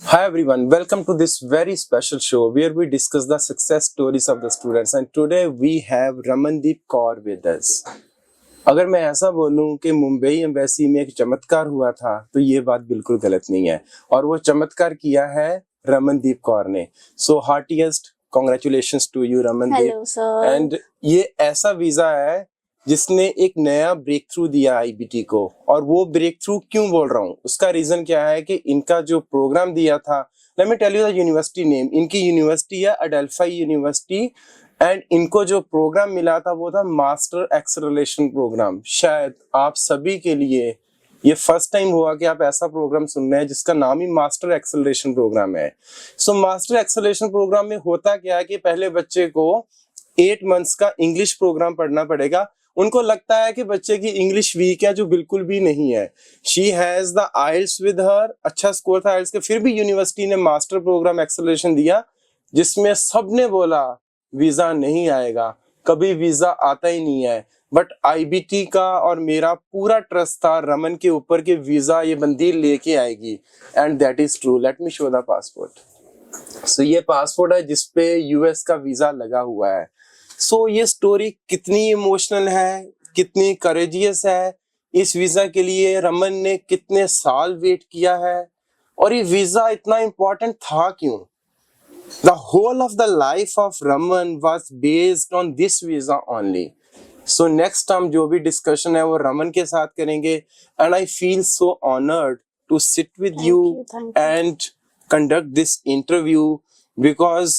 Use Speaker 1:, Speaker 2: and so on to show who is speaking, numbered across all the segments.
Speaker 1: Hi everyone, welcome to this very special show where we discuss the success stories of the students and today we have Ramandeep Kaur with us. अगर मैं ऐसा बोलूं कि Mumbai embassy में एक चमत्कार हुआ था तो ये बात बिल्कुल गलत नहीं है और वो चमत्कार किया है रमनदीप कौर ने. So heartiest congratulations to you Ramandeep.
Speaker 2: Hello sir.
Speaker 1: And ये ऐसा वीजा है जिसने एक नया ब्रेक थ्रू दिया आईबीटी को. और वो ब्रेक थ्रू क्यों बोल रहा हूँ, उसका रीजन क्या है कि इनका जो प्रोग्राम दिया था, let me tell you the university name. इनकी यूनिवर्सिटी है अडेल्फाई यूनिवर्सिटी एंड इनको जो प्रोग्राम मिला था वो था मास्टर एक्सेलरेशन प्रोग्राम. शायद आप सभी के लिए ये फर्स्ट टाइम हुआ कि आप ऐसा प्रोग्राम सुन रहे हैं जिसका नाम ही मास्टर एक्सेलरेशन प्रोग्राम है. सो मास्टर एक्सेलरेशन प्रोग्राम में होता क्या है कि पहले बच्चे को 8 मंथ्स का इंग्लिश प्रोग्राम पढ़ना पड़ेगा. उनको लगता है कि बच्चे की इंग्लिश वीक है, जो बिल्कुल भी नहीं है. She has the IELTS with her, अच्छा स्कोर था आइल्स के, फिर भी यूनिवर्सिटी ने मास्टर प्रोग्राम एक्सेलरेशन दिया जिसमें सबने बोला वीजा नहीं आएगा, कभी वीजा आता ही नहीं है. बट आईबीटी का और मेरा पूरा ट्रस्ट था रमन के ऊपर कि वीजा ये बंदी लेके आएगी and that is true. Let me show the passport. सो ये पासपोर्ट है जिसपे यूएस का वीजा लगा हुआ है. सो ये स्टोरी कितनी इमोशनल है, कितनी करेजियस है. इस वीजा के लिए रमन ने कितने साल वेट किया है और ये वीजा इतना इंपॉर्टेंट था क्यों. The whole of the life of Raman was based on this visa only. So next हम जो भी डिस्कशन है वो रमन के साथ करेंगे and I feel so honoured to sit with you and conduct this interview because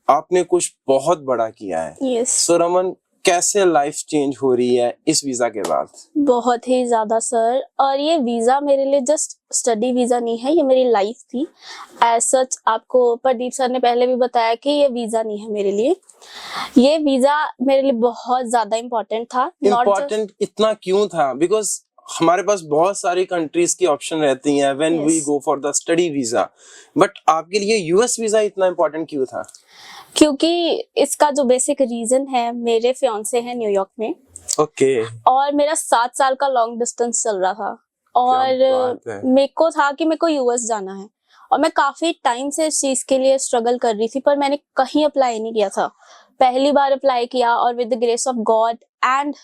Speaker 1: आपने कुछ बहुत बड़ा किया है.
Speaker 2: Yes.
Speaker 1: सो रमन, कैसे लाइफ चेंज हो रही है इस वीजा के बाद?
Speaker 2: बहुत ही ज्यादा सर. और ये वीजा मेरे लिए जस्ट स्टडी वीजा नहीं है, ये मेरी लाइफ थी. एज सच आपको प्रदीप सर ने पहले भी बताया कि ये वीजा नहीं है मेरे लिए. ये वीजा मेरे लिए बहुत ज्यादा इम्पोर्टेंट था.
Speaker 1: इम्पोर्टेंट इतना क्यों था? बिकॉज हमारे पास बहुत सारी कंट्रीज की ऑप्शन रहती हैं when we go for the study visa, but आपके लिए यूएस वीजा इतना इम्पोर्टेंट क्यों था?
Speaker 2: क्योंकि इसका जो बेसिक रीजन है, मेरे फियांसे हैं न्यूयॉर्क में.
Speaker 1: ओके.
Speaker 2: और मेरा 7 साल का लॉन्ग डिस्टेंस चल रहा था और मेरे को था कि मेरे को यूएस जाना है और मैं काफी टाइम से इस चीज के लिए स्ट्रगल कर रही थी, पर मैंने कहीं अप्लाई नहीं किया था. पहली बार अप्लाई किया और with the grace of god and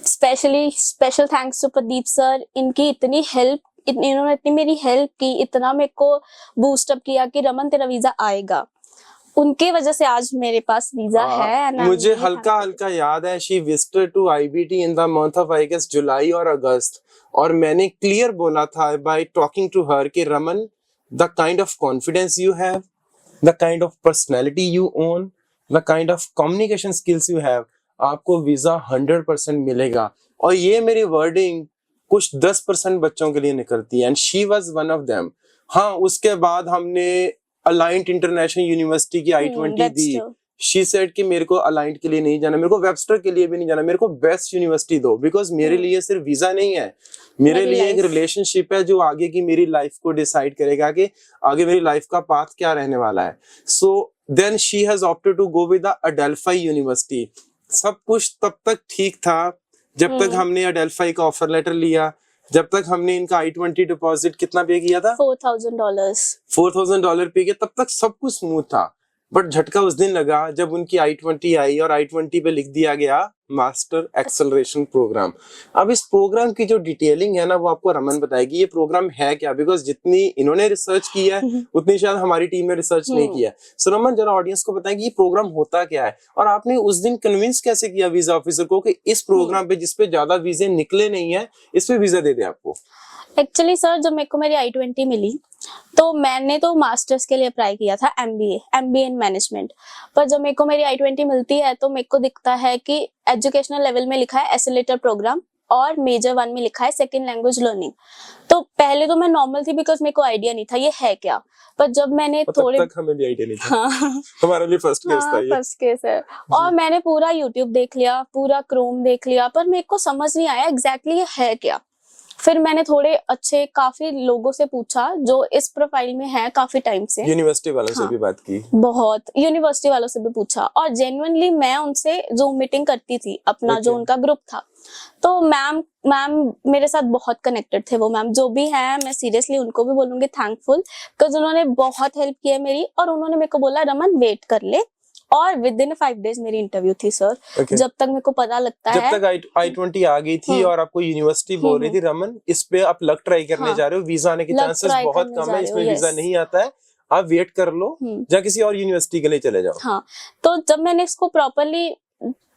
Speaker 2: special thanks to Pradeep sir. इनकी इतनी हेल्प, इन्होंने इतनी मेरी हेल्प की, इतना मेरे को बूस्ट अप किया कि रमन तेरा वीजा आएगा. उनके वजह से आज मेरे पास वीजा है.
Speaker 1: मुझे हल्का हल्का याद है she visited to IBT in the month of I guess July और अगस्त, और मैंने क्लियर बोला था बाय टॉकिंग टू हर कि Raman, the kind of confidence you have, the kind of personality you own, the kind of communication skills you have, आपको visa 100% मिलेगा. और ये मेरी वर्डिंग कुछ 10% बच्चों के लिए निकलती है and she was one of them. हाँ, उसके बाद हमने अलाइंट इंटरनेशनल यूनिवर्सिटी की I-20 दी. शी सेड कि मेरे को अलाइंट के लिए नहीं जाना, मेरे को वेबस्टर के लिए भी नहीं जाना, मेरे को बेस्ट यूनिवर्सिटी दो. बिकॉज मेरे लिए सिर्फ वीजा नहीं है, मेरे लिए एक रिलेशनशिप है जो आगे की मेरी लाइफ को डिसाइड करेगा कि आगे मेरी लाइफ का पाथ क्या रहने वाला है. So then she has opted to go with the Adelphi university. सब कुछ तब तक ठीक था जब तक हमने अडेल्फाई का ऑफर लेटर लिया, जब तक हमने इनका I-20 डिपॉजिट कितना पे किया था, $4,000 पे किया, तब तक सब कुछ स्मूथ था. बट झटका उस दिन लगा जब उनकी I-20 आई और I-20 पे लिख दिया गया मास्टर एक्सेलरेशन प्रोग्राम. अब इस प्रोग्राम की जो डिटेलिंग है ना वो आपको रमन बताएगी ये प्रोग्राम है क्या, बिकॉज जितनी इन्होंने रिसर्च की है उतनी शायद हमारी टीम ने रिसर्च नहीं किया. सो रमन, जरा ऑडियंस को बताएं कि ये प्रोग्राम होता क्या है और आपने उस दिन कन्विंस कैसे किया वीजा ऑफिसर को कि इस प्रोग्राम पे जिसपे ज्यादा वीजे निकले नहीं है इस पे वीजा दे दे आपको.
Speaker 2: एक्चुअली सर, जब मेरे को मेरी I-20 मिली तो मैंने तो मास्टर्स के लिए अप्लाई किया था, MBA इन मैनेजमेंट. पर जब मेरे को मेरी I-20 मिलती है तो मेरे को दिखता है कि एजुकेशनल लेवल में लिखा है एसिलेटर प्रोग्राम और मेजर 1 में लिखा है सेकंड लैंग्वेज लर्निंग. तो पहले तो मैं नॉर्मल थी बिकॉज मेरे को आइडिया नहीं था ये है क्या. पर जब मैंने थोड़े
Speaker 1: तक हमें भी आइडिया नहीं था. हाँ, हमारे लिए फर्स्ट केस था ये.
Speaker 2: फर्स्ट केस है. और मैंने पूरा यूट्यूब देख लिया, पूरा क्रोम देख लिया, पर मेरे को समझ नहीं आया एग्जैक्टली ये है क्या. फिर मैंने थोड़े अच्छे काफी लोगों से पूछा जो इस प्रोफाइल में है काफी टाइम से,
Speaker 1: यूनिवर्सिटी वालों से
Speaker 2: हाँ,
Speaker 1: भी बात की?
Speaker 2: बहुत यूनिवर्सिटी वालों से भी पूछा, और जेन्युइनली मैं उनसे जूम मीटिंग करती थी अपना, जो उनका ग्रुप था, तो मैम मेरे साथ बहुत कनेक्टेड थे। वो मैम जो भी है, मैं सीरियसली उनको भी बोलूंगी थैंकफुल, बिकॉज उन्होंने बहुत हेल्प की है मेरी। और उन्होंने मेरे को बोला रमन वेट कर ले, और विद इन 5 days मेरी इंटरव्यू थी सर। जब तक मेरे को पता लगता
Speaker 1: जब
Speaker 2: है,
Speaker 1: तक I-20 आ गई थी और आपको यूनिवर्सिटी बोल रही थी रमन इस पे आप लक ट्राई करने जा रहे हो, वीजा आने के चांसेस बहुत कम है, इसमें वीजा नहीं आता है, आप वेट कर लो या किसी और यूनिवर्सिटी के लिए चले जाओ।
Speaker 2: हाँ, तो जब मैंने इसको प्रॉपरली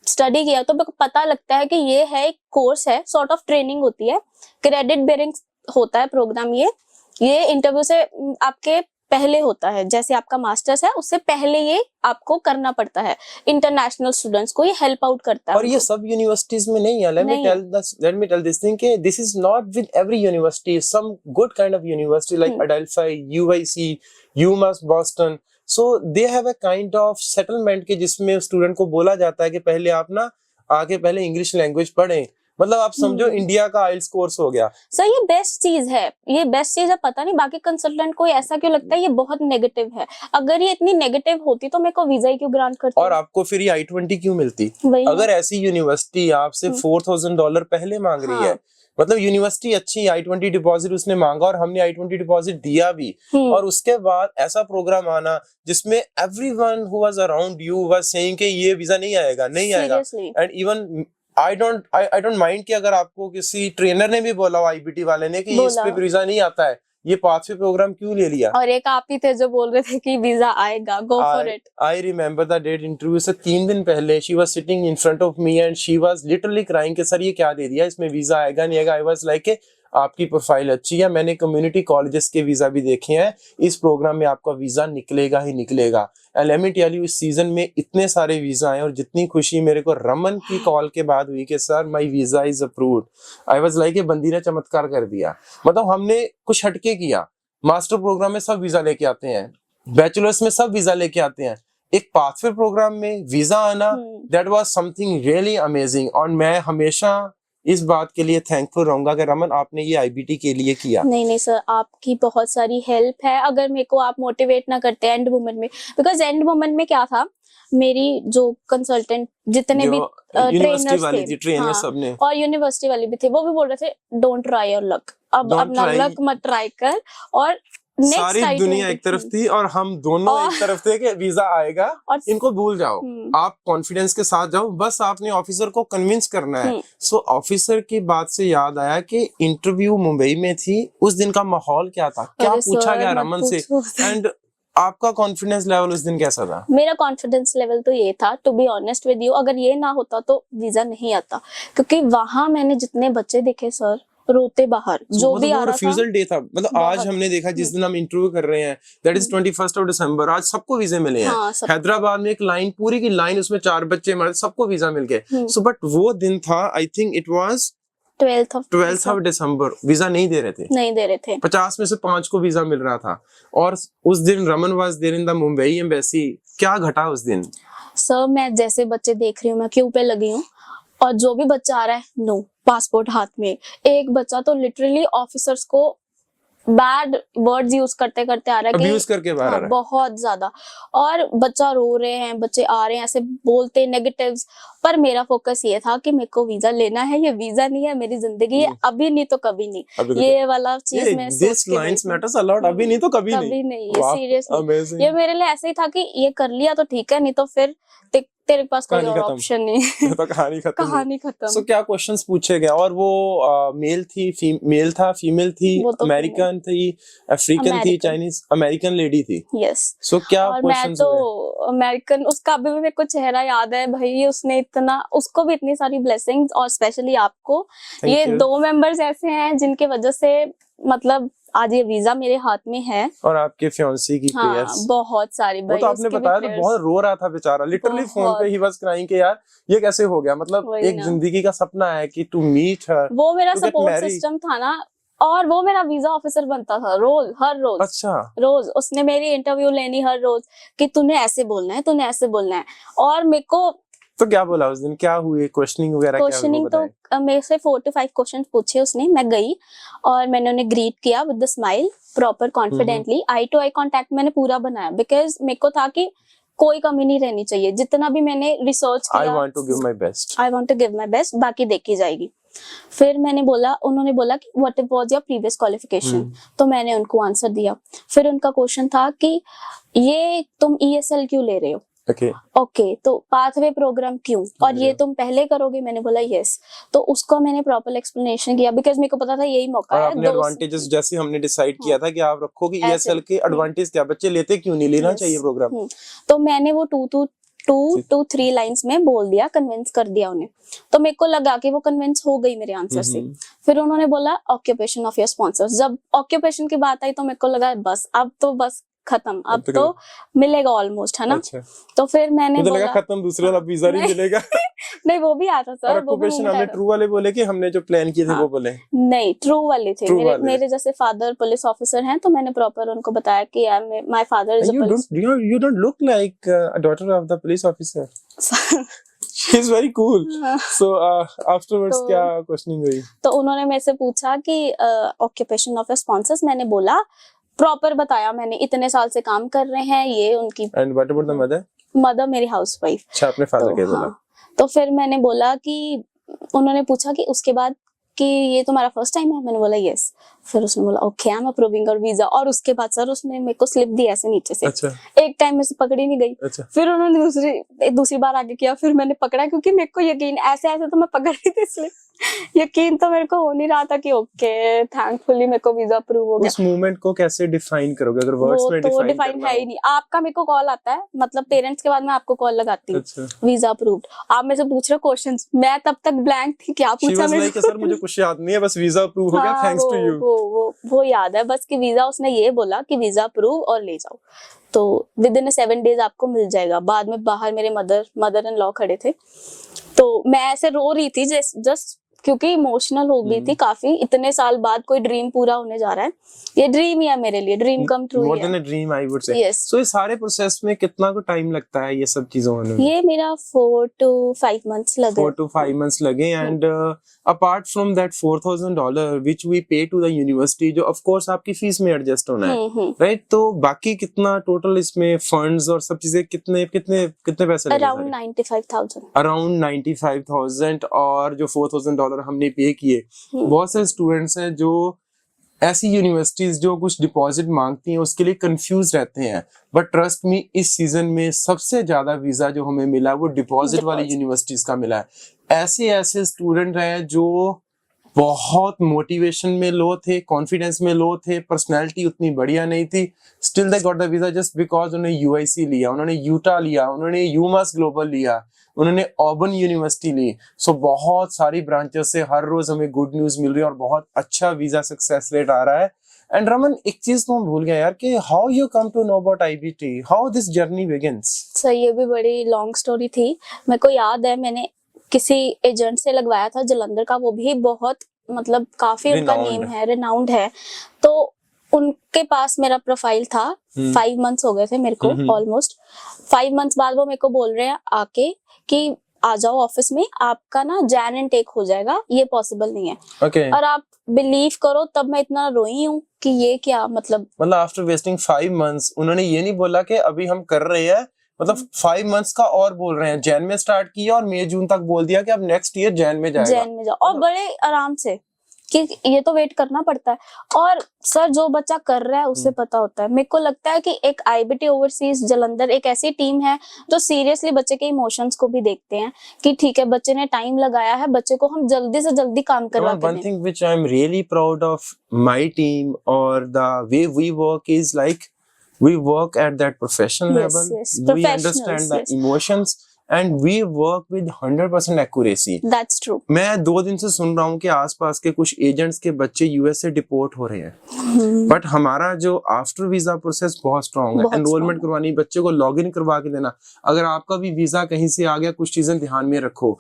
Speaker 2: स्टडी किया तो मेरे को पता लगता है कि ये है एक कोर्स है, सॉर्ट ऑफ ट्रेनिंग होती है, क्रेडिट बेयरिंग होता है प्रोग्राम। ये इंटरव्यू से आपके पहले होता है, जैसे आपका मास्टर्स है उससे पहले ये आपको करना पड़ता है। इंटरनेशनल स्टूडेंट्स को ये हेल्प आउट करता है।
Speaker 1: और ये सब यूनिवर्सिटीज में नहीं है। Let me tell this thing कि this is not with every university. Some good kind of university like Adelphi, UIC, UMass Boston, so they have a kind of settlement के जिसमें स्टूडेंट को बोला जाता है कि पहले आप ना आके पहले इंग्लिश लैंग्वेज पढ़ें। मतलब आप समझो इंडिया का आइल्स कोर्स हो गया।
Speaker 2: सर ये बेस्ट चीज है, ये बेस्ट चीज है। पता नहीं बाकी कंसल्टेंट को ऐसा क्यों लगता है ये बहुत नेगेटिव है। अगर ये इतनी नेगेटिव होती तो मेरे को वीजा ही क्यों ग्रांट करती,
Speaker 1: और आपको फिर ये I-20 क्यों मिलती? अगर ऐसी यूनिवर्सिटी आपसे $4,000 पहले मांग रही है, मतलब यूनिवर्सिटी अच्छी, I-20 डिपॉजिट उसने मांगा और हमने I-20 डिपॉजिट दिया भी, और उसके बाद ऐसा प्रोग्राम आना जिसमें everyone who was around you was saying कि ये वीजा नहीं आएगा, नहीं आएगा। And even I don't mind कि अगर आपको किसी ट्रेनर ने भी बोला हो, IBT वाले ने, कि इस पे वीजा नहीं आता है, ये पाथवे प्रोग्राम क्यों ले लिया?
Speaker 2: और एक आप ही थे जो बोल रहे थे कि वीजा आएगा, go for it.
Speaker 1: I remember the date interview से 3 दिन पहले she was sitting in front of me and she was literally crying कि सर ये क्या दे दिया, इसमें वीजा आएगा नहीं आएगा। I was like आपकी प्रोफाइल अच्छी है, मैंने कम्युनिटी कॉलेजेस के वीजा भी देखे हैं, इस प्रोग्राम में आपका वीजा निकलेगा ही निकलेगा। And let me tell you, इस सीजन में इतने सारे वीजा आए और जितनी खुशी मेरे को रमन की कॉल के बाद हुई कि sir my visa is approved, I was like बंदी ने चमत्कार कर दिया। मतलब हमने कुछ हटके किया। मास्टर प्रोग्राम में सब वीजा लेके आते हैं, बैचलर्स में सब वीजा लेके आते हैं, एक पाथवे प्रोग्राम में वीजा आना, that was something really amazing. और मैं हमेशा इस बात के लिए थैंकफुल रहूंगा कि रमन आपने ये IBT के लिए किया।
Speaker 2: नहीं सर, आपकी बहुत सारी हेल्प है। अगर मेरे को आप मोटिवेट ना करते एंड वुमन में, बिकॉज एंड वुमन में क्या था, मेरी जो कंसल्टेंट जितने भी ट्रेनर्स थे, और यूनिवर्सिटी वाले भी थे, वो भी बोल रहे थे डोंट ट्राई योर लक, अब अपना लक मत ट्राई कर। और
Speaker 1: सारी दुनिया एक तरफ थी और हम दोनों एक तरफ थे कि वीजा आएगा, और इनको भूल जाओ, आप कॉन्फिडेंस के साथ जाओ, बस आपने ऑफिसर को कन्विंस करना है। सो ऑफिसर की बात से याद आया कि इंटरव्यू मुंबई में थी, उस दिन का माहौल क्या था, क्या पूछा गया रमन से, एंड आपका कॉन्फिडेंस लेवल उस दिन कैसा था?
Speaker 2: मेरा कॉन्फिडेंस लेवल तो ये था, to be honest with you, अगर ये ना होता तो वीजा नहीं आता, क्योंकि वहां मैंने जितने बच्चे देखे सर रोते बाहर, जो भी आ रहा था।
Speaker 1: रिफ्यूजल डे था, मतलब आज हमने देखा जिस दिन हम इंटरव्यू कर रहे हैं, दैट इज 21 दिसंबर, आज सबको वीजे मिले हैं। हैदराबाद में एक लाइन, पूरी की लाइन, उसमें 4 बच्चे हमारे, सबको वीजा मिल गए। सो बट वो दिन था, I think it was 12th of December, visa नहीं दे रहे थे 50 में से 5 को वीजा मिल रहा था। और उस दिन Raman was there in the Mumbai embassy. क्या घटा उस दिन?
Speaker 2: सर मैं जैसे बच्चे देख रही हूँ, मैं क्यू पे लगी हूँ, और जो भी बच्चा आ रहा है, नो पासपोर्ट हाथ में। एक बच्चा तो लिटरली ऑफिसर्स को बैड वर्ड्स यूज करते करते आ रहा है,
Speaker 1: अब्यूज करके बाहर आ रहा है
Speaker 2: बहुत ज्यादा। और बच्चा रो रहे हैं, बच्चे आ रहे हैं ऐसे बोलते नेगेटिव्स, पर मेरा फोकस ये था कि मेरे को वीजा लेना है, ये वीजा नहीं है मेरी जिंदगी, है अभी नहीं तो कभी नहीं। ये वाला चीज मैं
Speaker 1: this lines matters a lot, अभी नहीं तो कभी
Speaker 2: नहीं। ये सीरियसली ये मेरे लिए ऐसे ही था कि ये कर लिया तो ठीक है, नहीं तो फिर तेरे पास कोई और ऑप्शन नहीं।
Speaker 1: तो कहानी
Speaker 2: खत्म।
Speaker 1: सो क्या क्वेश्चंस पूछे गए? और वो मेल था, फीमेल थी, अमेरिकन थी, अफ्रीकन थी, चाइनीज, अमेरिकन लेडी थी।
Speaker 2: यस।
Speaker 1: सो क्या क्वेश्चंस?
Speaker 2: मैं तो अमेरिकन, उसका अभी भी मेरे को चेहरा याद है भाई, उसने इतना, उसको भी इतनी सारी ब्लेसिंग्स, और स्पेशली आपको। ये 2 मेंबर्स ऐसे हैं जिनके वजह से मतलब आज ये वीजा मेरे हाथ में है। और
Speaker 1: आपके फियांसी की प्रेयर्स
Speaker 2: बहुत सारी,
Speaker 1: वो तो आपने बताया, तो बहुत रो रहा था बेचारा, लिटरली फोन पे ही वाज क्राइंग कि यार ये कैसे हो गया, मतलब एक जिंदगी का सपना है कि टू मीट हर।
Speaker 2: वो मेरा सपोर्ट सिस्टम था ना, और वो मेरा वीजा ऑफिसर बनता था हर रोज।
Speaker 1: अच्छा।
Speaker 2: रोज उसने मेरी इंटरव्यू लेनी हर रोज कि तूने ऐसे बोलना है, तूने ऐसे बोलना है। और मेरे को
Speaker 1: तो क्या बोला उस दिन, क्या हुए क्वेश्चनिंग वगैरह, क्या
Speaker 2: क्वेश्चनिंग
Speaker 1: वो
Speaker 2: तो
Speaker 1: बताएं?
Speaker 2: मेरे से 4 to 5 क्वेश्चन पूछे उसने, मैं गई और मैंने उन्हें ग्रीट किया with the smile, proper confidently, eye to eye contact मैंने पूरा बनाया, बिकॉज मेरे को था कि कोई कमी नहीं रहनी चाहिए, जितना भी मैंने रिसर्च
Speaker 1: आई
Speaker 2: किया,
Speaker 1: want to give my best.
Speaker 2: I want to give my best, बाकी देखी जाएगी। फिर मैंने बोला, उन्होंने बोला कि what was your previous qualification, तो मैंने उनको आंसर दिया। फिर उनका क्वेश्चन था कि ये तुम ESL क्यों ले रहे हो,
Speaker 1: ओके
Speaker 2: ओके तो पाथवे प्रोग्राम क्यों, और ये तुम पहले करोगे, मैंने बोला यस। तो उसको मैंने प्रॉपर एक्सप्लेनेशन किया, बिकॉज मेरे को पता था यही मौका
Speaker 1: और
Speaker 2: है।
Speaker 1: आपने एडवांटेजेस जैसे हमने डिसाइड किया था कि आप रखोगे
Speaker 2: ऐसे।
Speaker 1: ESL के एडवांटेज, क्या बच्चे लेते क्यों नहीं, लेना
Speaker 2: Yes.
Speaker 1: चाहिए प्रोग्राम।
Speaker 2: तो मैंने वो 2 to 3 लाइंस में बोल दिया, कन्विंस कर दिया उन्हें। तो मेरे को लगा कि वो कन्विंस हो गई मेरे आंसर से। फिर उन्होंने बोला ऑक्यूपेशन ऑफ योर स्पॉन्सर्स। जब ऑक्यूपेशन की बात आई तो मेरे को लगा बस अब तो बस खत्म, अब तो मिलेगा ऑलमोस्ट, है ना।
Speaker 1: अच्छा,
Speaker 2: तो फिर मैंने
Speaker 1: मुझे
Speaker 2: बोला
Speaker 1: लगा खत्म, दूसरे वाला वीजा नहीं मिलेगा।
Speaker 2: नहीं वो भी आता
Speaker 1: और
Speaker 2: सर, वो भी
Speaker 1: ऑक्यूपेशन हमने
Speaker 2: moment
Speaker 1: ट्रू वाले बोले कि हमने जो प्लान किए थे वो बोले।
Speaker 2: नहीं ट्रू वाले थे।
Speaker 1: True वाले।
Speaker 2: मेरे जैसे फादर पुलिस ऑफिसर हैं, तो मैंने प्रॉपर उनको बताया कि my father is a police.
Speaker 1: You don't look like a daughter of the police officer. She's very cool. So afterwards
Speaker 2: तो-
Speaker 1: क्या क्वेश्चनिंग हुई?
Speaker 2: तो उन्होंने मेरे से पूछा कि ऑक्यूपेशन ऑफ स्पॉन्सर्स, मैंने बोला प्रॉपर बताया, मैंने इतने साल से काम कर रहे हैं ये उनकी।
Speaker 1: And what about the mother?
Speaker 2: Mother मेरी हाउसवाइफ।
Speaker 1: अच्छा, अपने फादर के बोला।
Speaker 2: तो फिर मैंने बोला कि उन्होंने पूछा कि उसके बाद कि ये तुम्हारा फर्स्ट टाइम है, मैंने बोला यस। फिर उसने बोला okay I am approving your visa, और उसके बाद सर उसने मेरे को स्लिप दी ऐसे नीचे से।
Speaker 1: अच्छा
Speaker 2: एक टाइम में से पकड़ी नहीं गई।
Speaker 1: अच्छा।
Speaker 2: फिर उन्होंने दूसरी बार आगे किया, फिर मैंने पकड़ा, क्योंकि मेरे को यकीन ऐसे तो मैं पकड़ रही थी स्लिप, यकीन तो मेरे को हो नहीं रहा था कि ओके थैंकफुली मेरे को वीजा अप्रूव हो गया।
Speaker 1: उस मूवमेंट को कैसे डिफाइन करोगे अगर वर्ड्स
Speaker 2: वो
Speaker 1: में
Speaker 2: तो
Speaker 1: डिफाइन
Speaker 2: डिफाइन है ही नहीं। आपका मेरे को कॉल आता है, मतलब पेरेंट्स के बाद मैं आपको कॉल लगाती हूँ,
Speaker 1: अच्छा।
Speaker 2: Visa approved. आप मेरे से पूछ रहे हो क्वेश्चंस, मैं तब तक ब्लैंक थी, क्या
Speaker 1: She
Speaker 2: पूछा
Speaker 1: was
Speaker 2: मेरे
Speaker 1: like, सर मुझे कुछ याद नहीं है, बस वीजा अप्रूव हो गया,
Speaker 2: हाँ,
Speaker 1: थैंक्स टू यू।
Speaker 2: वो याद है बस कि वीजा, उसने ये बोला कि वीजा अप्रूव और ले जाओ, तो विद इन 7 days आपको मिल जाएगा। बाद में बाहर मेरे मदर इन लॉ खड़े थे, तो मैं ऐसे रो रही थी जस्ट क्योंकि इमोशनल हो गई थी काफी। इतने साल बाद कोई ड्रीम पूरा होने जा रहा है, ये ड्रीम ही है मेरे लिए, ड्रीम कम ट्रू
Speaker 1: मोर
Speaker 2: ही
Speaker 1: देन
Speaker 2: है।
Speaker 1: अ ड्रीम आई वुड से।
Speaker 2: Yes.
Speaker 1: सो ये सारे प्रोसेस में कितना को टाइम लगता है ये सब चीजों होने में?
Speaker 2: ये मेरा 4 to 5 months लगे।
Speaker 1: 4 to 5 months लगे। And apart from that $4,000 which we pay to the university, जो ऑफ कोर्स आपकी फीस में एडजस्ट होना है, राइट? तो बाकी कितना टोटल इसमें फंड्स और सब चीजें कितने कितने कितने पैसे लगे?
Speaker 2: अराउंड 95,000।
Speaker 1: अराउंड 95,000। और जो $4,000 हमने पे किए, बहुत से स्टूडेंट्स हैं जो ऐसी यूनिवर्सिटीज जो कुछ डिपॉजिट मांगती हैं उसके लिए कंफ्यूज रहते हैं, बट ट्रस्ट मी इस सीजन में सबसे ज्यादा वीजा जो हमें मिला वो डिपॉजिट वाली यूनिवर्सिटीज का मिला है। ऐसे स्टूडेंट हैं जो बहुत मोटिवेशन में लो थे, कॉन्फिडेंस में लो थे, पर्सनैलिटी उतनी बढ़िया नहीं थी, still they got the visa just because उन्होंने UIC लिया, उन्होंने यूटा लिया, उन्होंने यूमास ग्लोबल लिया, उन्होंने ऑबन यूनिवर्सिटी ली। सो बहुत सारी ब्रांचेस से हर रोज हमें गुड न्यूज मिल रही है और बहुत अच्छा वीजा सक्सेस रेट आ रहा है। एंड रमन, एक चीज तो हम भूल गए यार कि how you come to know about IBT, how this journey begins.
Speaker 2: Sir ये भी बड़ी लॉन्ग स्टोरी थी। मेरे को याद है मैंने किसी एजेंट से लगवाया था जलंधर का, वो भी बहुत मतलब काफी उनका नेम है, रिनाउंड है। तो उनके पास मेरा प्रोफाइल था। 5 months हो गए थे मेरे को, ऑलमोस्ट 5 months बाद वो मेरे को बोल रहे हैं आके कि आ जाओ ऑफिस में, आपका ना जैन इनटेक हो जाएगा, ये पॉसिबल नहीं है।
Speaker 1: Okay.
Speaker 2: और आप बिलीव करो तब मैं इतना रोई हूँ कि ये क्या मतलब
Speaker 1: आफ्टर वेस्टिंग 5 months उन्होंने ये नहीं बोला कि अभी हम कर रहे हैं, मतलब 5 months का और बोल रहे हैं। जैन में स्टार्ट किया और मई जून तक बोल दिया कि अब नेक्स्ट ईयर जैन में जाएगा।
Speaker 2: जैन में जाओ, और बड़े आराम से कि ये तो वेट करना पड़ता है। और सर जो बच्चा कर रहा है उससे पता होता है। मेरे को लगता है कि एक IBT ओवरसीज जलंधर एक ऐसी टीम है जो सीरियसली बच्चे के इमोशंस को भी देखते हैं कि ठीक है बच्चे ने टाइम लगाया है, बच्चे को हम जल्दी से जल्दी काम करवा के
Speaker 1: One
Speaker 2: दें।
Speaker 1: thing which I'm really proud of my team or the way we work is like we work at that professional
Speaker 2: Yes,
Speaker 1: level.
Speaker 2: yes.
Speaker 1: We
Speaker 2: Professionals,
Speaker 1: understand the
Speaker 2: yes.
Speaker 1: emotions and we work with 100% accuracy.
Speaker 2: That's true.
Speaker 1: मैं 2 दिन से सुन रहा हूँ कि आसपास के कुछ agents के बच्चे US से डिपोर्ट हो रहे हैं, बट हमारा जो आफ्टर वीजा प्रोसेस बहुत स्ट्रॉन्ग है।
Speaker 2: बहुत
Speaker 1: एनरोलमेंट
Speaker 2: strong
Speaker 1: करवानी, बच्चे को लॉग इन करवा के देना। अगर आपका भी वीजा कहीं से आ गया, कुछ चीजें ध्यान में रखो।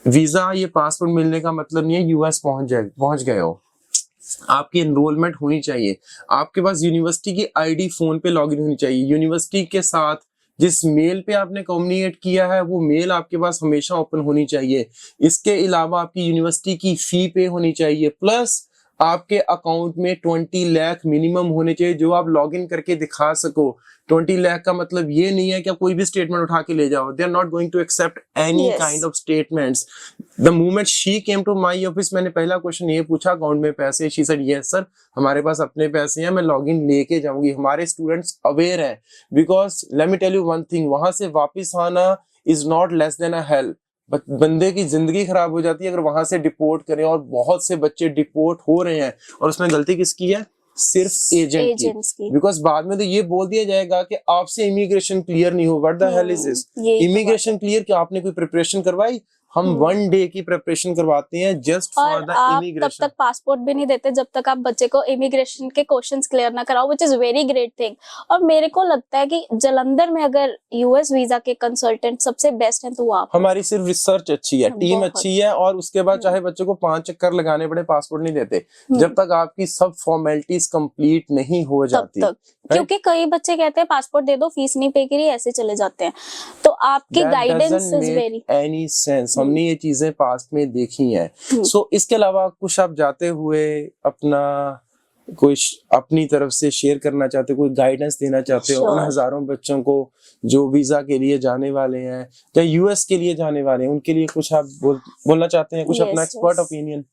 Speaker 1: वीजा ये पासपोर्ट मिलने का मतलब नहीं है US पहुंच गए हो। आपकी एनरोलमेंट होनी चाहिए, आपके पास यूनिवर्सिटी की ID फोन पे लॉगिन होनी चाहिए, यूनिवर्सिटी के साथ जिस मेल पे आपने कम्युनिकेट किया है वो मेल आपके पास हमेशा ओपन होनी चाहिए। इसके अलावा आपकी यूनिवर्सिटी की फी पे होनी चाहिए, प्लस आपके अकाउंट में 20 लाख मिनिमम होने चाहिए जो आप लॉगिन करके दिखा सको। 20 लाख का मतलब ये नहीं है कि आप कोई भी स्टेटमेंट उठा के ले जाओ। They are not going to accept any kind of statements. The moment she came to my office, मैंने पहला क्वेश्चन ये पूछा अकाउंट में पैसे, शी सेड यस सर हमारे पास अपने पैसे हैं, मैं लॉगिन लेके जाऊंगी। हमारे स्टूडेंट्स अवेयर हैं, because let me tell you one thing, वहां से वापस आना is not less than a help. बंदे की जिंदगी खराब हो जाती है अगर वहां से डिपोर्ट करें, और बहुत से बच्चे डिपोर्ट हो रहे हैं। और उसमें गलती किसकी है? सिर्फ एजेंट की। बिकॉज बाद में तो ये बोल दिया जाएगा कि आपसे इमिग्रेशन क्लियर नहीं हो। What the hell is this? Immigration clear क्या आपने कोई प्रिपरेशन करवाई? हम 1 डे की प्रिपरेशन करवाते हैं जस्ट फॉर द इमिग्रेशन।
Speaker 2: तब तक पासपोर्ट भी नहीं देते जब तक आप बच्चे को इमिग्रेशन के क्वेश्चंस क्लियर ना कराओ, which is very great thing. और मेरे को लगता है कि जालंधर में अगर यूएस वीजा के कंसल्टेंट सबसे बेस्ट हैं तो वो आप।
Speaker 1: हमारी सिर्फ रिसर्च अच्छी है, टीम अच्छी है, और उसके बाद चाहे बच्चों को 5 चक्कर लगाने पड़े, पासपोर्ट नहीं देते जब तक आपकी सब फॉर्मेलिटीज कंप्लीट नहीं हो जाती।
Speaker 2: क्योंकि कई बच्चे कहते हैं पासपोर्ट दे दो, फीस नहीं पे करी, ऐसे चले जाते हैं। तो आपकी guidance is very
Speaker 1: any sense. हमने ये चीजें पास्ट में देखी हैं। सो इसके अलावा कुछ आप जाते हुए अपना कुछ अपनी तरफ से शेयर करना चाहते हो, कोई गाइडेंस देना चाहते हो उन हजारों बच्चों को जो वीजा के लिए जाने वाले हैं या यूएस के लिए जाने वाले हैं, उनके लिए कुछ आप बोलना चाहते हैं, कुछ अपना एक्सपर्ट ओपिनियन?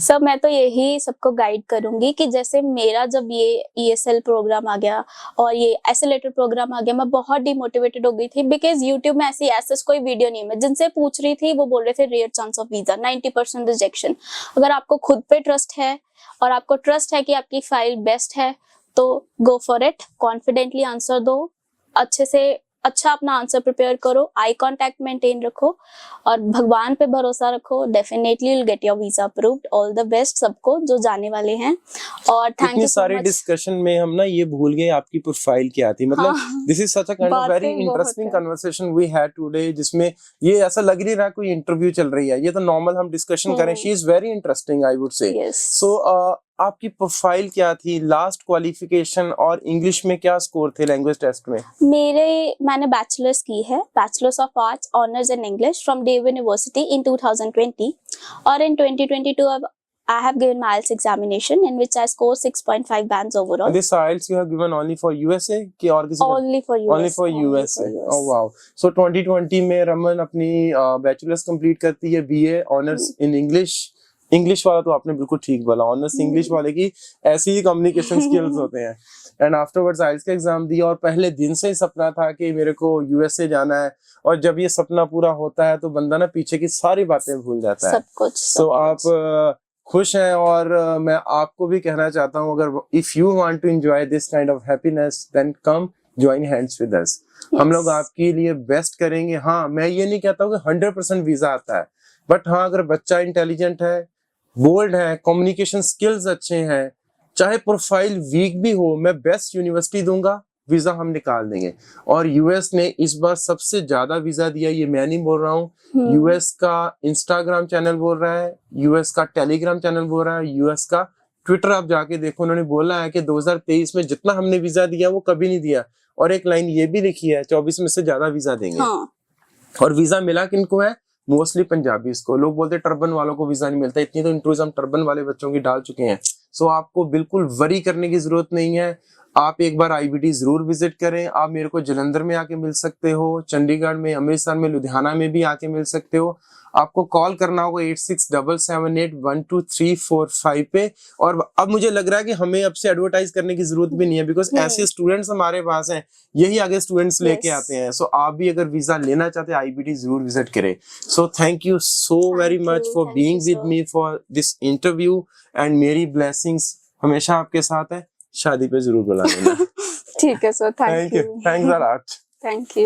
Speaker 2: सब मैं तो यही सबको गाइड करूंगी कि जैसे मेरा जब ये ESL प्रोग्राम आ गया और ये एसिलेटर प्रोग्राम आ गया, मैं बहुत डिमोटिवेटेड हो गई थी, बिकॉज यूट्यूब में ऐसी कोई वीडियो नहीं है। मैं जिनसे पूछ रही थी वो बोल रहे थे rare chance of visa, 90% rejection. अगर आपको खुद पे ट्रस्ट है और आपको ट्रस्ट है कि आपकी फाइल बेस्ट है तो go for it, confidently answer दो, अच्छे से अच्छा अपना आंसर प्रिपेयर करो, आई कांटेक्ट मेंटेन रखो और भगवान पे भरोसा रखो। Definitely will get your visa approved. All the best सबको जो जाने वाले हैं। और थैंक यू
Speaker 1: सारे डिस्कशन में हम ना ये भूल गए आपकी प्रोफाइल क्या थी। मतलब this is such a kind of very interesting conversation we had today, जिसमें ये ऐसा लग नहीं रहा कोई इंटरव्यू चल रही है, ये तो नॉर्मल हम डिस्कशन करें। She is very interesting I would say. So आपकी प्रोफाइल क्या थी, लास्ट क्वालिफिकेशन और इंग्लिश में क्या स्कोर थे लैंग्वेज टेस्ट में?
Speaker 2: मैंने बैचलर्स की है, bachelors of arts honours in English from Dev university in 2020, और इन 2022 I have given my IELTS examination in which I scored 6.5 bands overall.
Speaker 1: And this IELTS you have given only for USA कि और किसी?
Speaker 2: Only for US.
Speaker 1: Only for USA. Oh wow. So 2020 में रमन अपनी bachelors complete करती है, BA honours in English. English वाला तो आपने बिल्कुल ठीक बोला, ऑनर्स इंग्लिश वाले की ऐसी ही कम्युनिकेशन स्किल्स होते हैं। एंड आफ्टरवर्ड्स आइल्स का एग्जाम दिया और पहले दिन से ही सपना था कि मेरे को यूएसए जाना है, और जब ये सपना पूरा होता है तो बंदा ना पीछे की सारी बातें भूल जाता है।
Speaker 2: सब कुछ।
Speaker 1: सो आप खुश हैं, और मैं आपको भी कहना चाहता हूँ अगर if you want to enjoy this kind of happiness then come join hands with us. हम लोग आपके लिए बेस्ट करेंगे। हाँ, मैं ये नहीं कहता हूँ कि 100% वीजा आता है, बट हाँ अगर बच्चा इंटेलिजेंट है, बोल्ड है, कम्युनिकेशन स्किल्स अच्छे हैं, चाहे प्रोफाइल वीक भी हो, मैं बेस्ट यूनिवर्सिटी दूंगा, वीजा हम निकाल देंगे। और यूएस ने इस बार सबसे ज्यादा वीजा दिया, ये मैं नहीं बोल रहा हूँ, यूएस का इंस्टाग्राम चैनल बोल रहा है, यूएस का टेलीग्राम चैनल बोल रहा है, यूएस का ट्विटर आप जाके देखो, उन्होंने बोला है कि 2023 में जितना हमने वीजा दिया वो कभी नहीं दिया। और एक लाइन ये भी लिखी है 24 में से ज्यादा वीजा देंगे। और वीजा मिला किनको है? मोस्टली पंजाबीज को। लोग बोलते टर्बन वालों को वीजा नहीं मिलता, इतनी तो इंटरव्यूज हम टर्बन वाले बच्चों की डाल चुके हैं। सो आपको बिल्कुल वरी करने की जरूरत नहीं है। आप एक बार IBT जरूर विजिट करें। आप मेरे को जलंधर में आके मिल सकते हो, चंडीगढ़ में, अमृतसर में, लुधियाना में भी आके मिल सकते हो। आपको कॉल करना होगा 8677812345 पे। और अब मुझे लग रहा है कि हमें अब से एडवर्टाइज करने की जरूरत भी नहीं है, बिकॉज ऐसे स्टूडेंट्स हमारे पास हैं, यही आगे स्टूडेंट्स लेके आते हैं। सो आप भी अगर वीजा लेना चाहते हैं IBT जरूर विजिट करें। So thank you so very much for being with me for this interview, and मेरी ब्लेसिंग्स हमेशा आपके साथ है। शादी पे जरूर बुला लेना।
Speaker 2: ठीक है sir, thank you.
Speaker 1: Thanks a lot.
Speaker 2: Thank you.